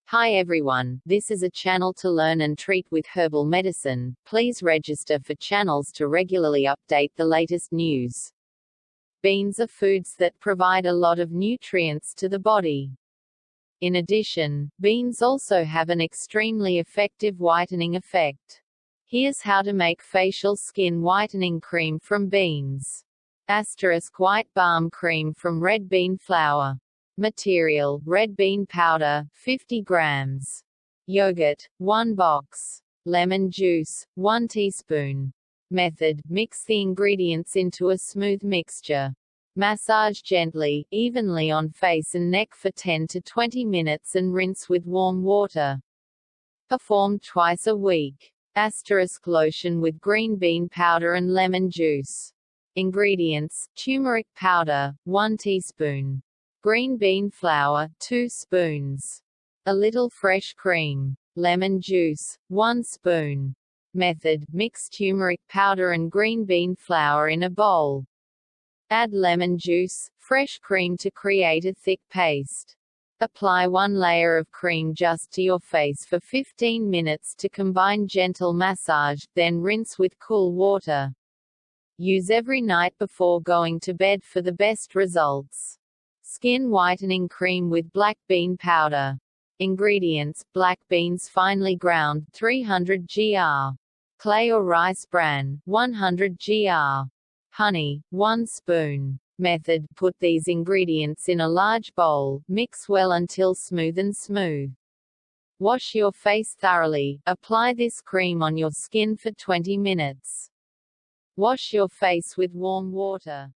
Hi everyone, this is a channel to learn and treat with herbal medicine. Please register for channels to regularly update the latest news. Beans are foods that provide a lot of nutrients to the body. In addition, beans also have an extremely effective whitening effect. Here's how to make facial skin whitening cream from beans. White balm cream from red bean flour. Material: red bean powder, 50 grams. Yogurt, 1 box. Lemon juice, 1 teaspoon. Method: mix the ingredients into a smooth mixture. Massage gently, evenly on face and neck for 10 to 20 minutes and rinse with warm water. Perform twice a week. Lotion with green bean powder and lemon juice. Ingredients: turmeric powder, 1 teaspoon. Green bean flour, 2 spoons. A little fresh cream. Lemon juice, 1 spoon. Method: mix turmeric powder and green bean flour in a bowl. Add lemon juice, fresh cream to create a thick paste. Apply 1 layer of cream just to your face for 15 minutes to combine gentle massage, then rinse with cool water. Use every night before going to bed for the best results. Skin whitening cream with black bean powder. Ingredients: black beans finely ground, 300 gr. Clay or rice bran, 100 gr. Honey, 1 spoon. Method: put these ingredients in a large bowl, mix well until smooth. Wash your face thoroughly, apply this cream on your skin for 20 minutes. Wash your face with warm water.